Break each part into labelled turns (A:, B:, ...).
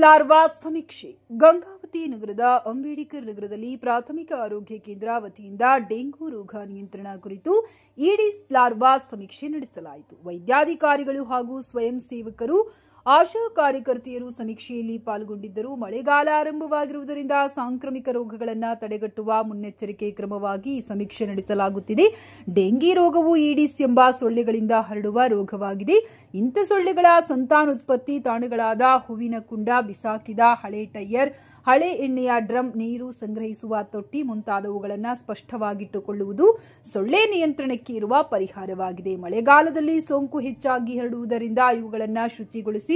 A: Larva ಸಮೀಕ್ಷೆ. ಗಂಗಾವತಿ ನಗರದ ಅಂಬೇಡ್ಕರ್ ನಗರದಲ್ಲಿ ಪ್ರಾಥಮಿಕ ಆರೋಗ್ಯ ಕೇಂದ್ರ ವತಿಯಿಂದ ಡೆಂಗು ರೋಗ ನಿಯಂತ್ರಣ ಕುರಿತು ಈಡಿಸ್ ಲಾರ್ವಾ ಸಮೀಕ್ಷೆ ನಡೆಸಲಾಯಿತು. ವೈದ್ಯಾಧಿಕಾರಿಗಳು ಹಾಗೂ ಸ್ವಯಂ ಸೇವಕರು, ಆಶಾ ಕಾರ್ಯಕರ್ತೆಯರು ಸಮೀಕ್ಷೆಯಲ್ಲಿ ಪಾಲ್ಗೊಂಡಿದ್ದರು. ಮಳೆಗಾಲ ಆರಂಭವಾಗಿರುವುದರಿಂದ ಸಾಂಕ್ರಾಮಿಕ ರೋಗಗಳನ್ನು ತಡೆಗಟ್ಟುವ ಮುನ್ನೆಚ್ಚರಿಕೆ ಕ್ರಮವಾಗಿ ಈ ಸಮೀಕ್ಷೆ ನಡೆಸಲಾಗುತ್ತಿದೆ. ಡೆಂಗಿ ರೋಗವು ಈಡಿಸ್ ಎಂಬ ಸೊಳ್ಳೆಗಳಿಂದ ಹರಡುವ ರೋಗವಾಗಿದೆ. ಇಂಥ ಸೊಳ್ಳೆಗಳ ಸಂತಾನೋತ್ಪತ್ತಿ ತಾಣಗಳಾದ ಹೂವಿನ ಕುಂಡ, ಬಿಸಾಕಿದ ಹಳೆ ಟೈರ್, ಹಳೆ ಎಣ್ಣೆಯ ಡ್ರಮ್, ನೀರು ಸಂಗ್ರಹಿಸುವ ತೊಟ್ಟಿ ಮುಂತಾದವುಗಳನ್ನು ಸ್ಪಷ್ಟವಾಗಿಟ್ಟುಕೊಳ್ಳುವುದು ಸೊಳ್ಳೆ ನಿಯಂತ್ರಣಕ್ಕೆ ಇರುವ ಪರಿಹಾರವಾಗಿದೆ. ಮಳೆಗಾಲದಲ್ಲಿ ಸೋಂಕು ಹೆಚ್ಚಾಗಿ ಹರಡುವುದರಿಂದ ಇವುಗಳನ್ನು ಶುಚಿಗೊಳಿಸಿ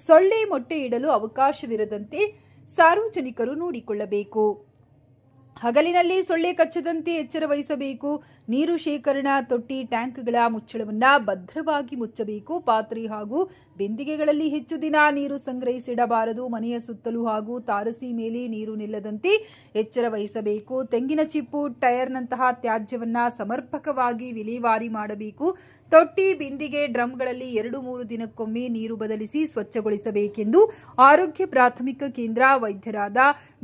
A: ಸೊಳ್ಳೆ ಮೊಟ್ಟೆ ಇಡಲು ಅವಕಾಶವಿರದಂತೆ ಸಾರ್ವಜನಿಕರು ನೋಡಿಕೊಳ್ಳಬೇಕು. ಹಗಲಿನಲ್ಲಿ ಸೊಳ್ಳೆ ಕಚ್ಚದಂತೆ ಎಚ್ಚರ ವಹಿಸಬೇಕು. ನೀರು ಶೇಖರಣಾ ತೊಟ್ಟಿ, ಟ್ಯಾಂಕ್ಗಳ ಮುಚ್ಚಳವನ್ನು ಭದ್ರವಾಗಿ ಮುಚ್ಚಬೇಕು. ಪಾತ್ರೆ ಹಾಗೂ ಬಿಂದಿಗೆಗಳಲ್ಲಿ ಹೆಚ್ಚು ದಿನ ನೀರು ಸಂಗ್ರಹಿಸಿಡಬಾರದು. ಮನೆಯ ಸುತ್ತಲೂ ಹಾಗೂ ತಾರಸಿ ಮೇಲೆ ನೀರು ನಿಲ್ಲದಂತೆ ಎಚ್ಚರ ವಹಿಸಬೇಕು. ತೆಂಗಿನ ಚಿಪ್ಪು, ಟೈರ್ನಂತಹ ತ್ಯಾಜ್ಯವನ್ನು ಸಮರ್ಪಕವಾಗಿ ವಿಲೇವಾರಿ ಮಾಡಬೇಕು. ತೊಟ್ಟಿ, ಬಿಂದಿಗೆ, ಡ್ರಮ್ಗಳಲ್ಲಿ 2-3 ದಿನಕ್ಕೊಮ್ಮೆ ನೀರು ಬದಲಿಸಿ ಸ್ವಚ್ಛಗೊಳಿಸಬೇಕೆಂದು ಆರೋಗ್ಯ ಪ್ರಾಥಮಿಕ ಕೇಂದ್ರ ವೈದ್ಯರಾದ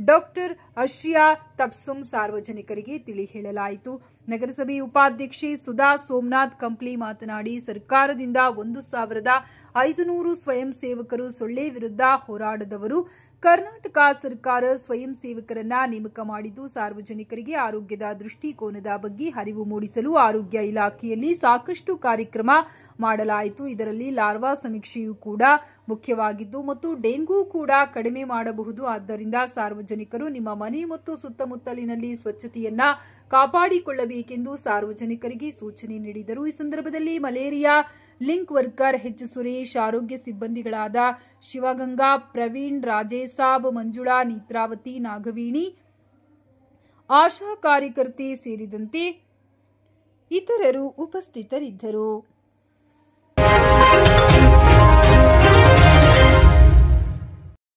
A: ಡಾಕ್ಟರ್ ಅಶ್ರಿಯಾ ತಬ್ಸುಮ್ ಸಾರ್ವಜನಿಕರಿಗೆ ತಿಳಿ ಹೇಳಲಾಯಿತು. ನಗರಸಭೆ ಉಪಾಧ್ಯಕ್ಷೆ ಸುಧಾ ಸೋಮನಾಥ್ ಕಂಪ್ಲಿ ಮಾತನಾಡಿ, ಸರ್ಕಾರದಿಂದ 1,500 ಸ್ವಯಂ ಸೇವಕರು ಸೊಳ್ಳೆ ವಿರುದ್ಧ ಹೋರಾಡದವರು. ಕರ್ನಾಟಕ ಸರ್ಕಾರ ಸ್ವಯಂ ಸೇವಕರನ್ನ ನೇಮಕ ಮಾಡಿದ್ದು, ಸಾರ್ವಜನಿಕರಿಗೆ ಆರೋಗ್ಯದ ದೃಷ್ಟಿಕೋನದ ಬಗ್ಗೆ ಅರಿವು ಮೂಡಿಸಲು ಆರೋಗ್ಯ ಇಲಾಖೆಯಲ್ಲಿ ಸಾಕಷ್ಟು ಕಾರ್ಯಕ್ರಮ ಮಾಡಲಾಯಿತು. ಇದರಲ್ಲಿ ಲಾರ್ವಾ ಸಮೀಕ್ಷೆಯೂ ಕೂಡ ಮುಖ್ಯವಾಗಿದ್ದು ಮತ್ತು ಡೆಂಗು ಕೂಡ ಕಡಿಮೆ ಮಾಡಬಹುದು. ಆದ್ದರಿಂದ ಸಾರ್ವಜನಿಕರು ನಿಮ್ಮ ಮನೆ ಮತ್ತು ಸುತ್ತಮುತ್ತಲಿನಲ್ಲಿ ಸ್ವಚ್ಛತೆಯನ್ನ ಕಾಪಾಡಿಕೊಳ್ಳಬೇಕೆಂದು ಸಾರ್ವಜನಿಕರಿಗೆ ಸೂಚನೆ ನೀಡಿದರು. ಈ ಸಂದರ್ಭದಲ್ಲಿ malaria link worker H Suresh, ಆರೋಗ್ಯ ಸಿಬ್ಬಂದಿಗಳಾದ ಶಿವಗಂಗಾ, ಪ್ರವೀಣ್, ರಾಜೇಸಾಬ್, ಮಂಜುಳಾ, ನೇತ್ರಾವತಿ, ನಾಗವೇಣಿ, ಆಶಾ ಕಾರ್ಯಕರ್ತೆ ಸೇರಿದಂತೆ ಇತರರು ಉಪಸ್ಥಿತರಿದ್ದರು.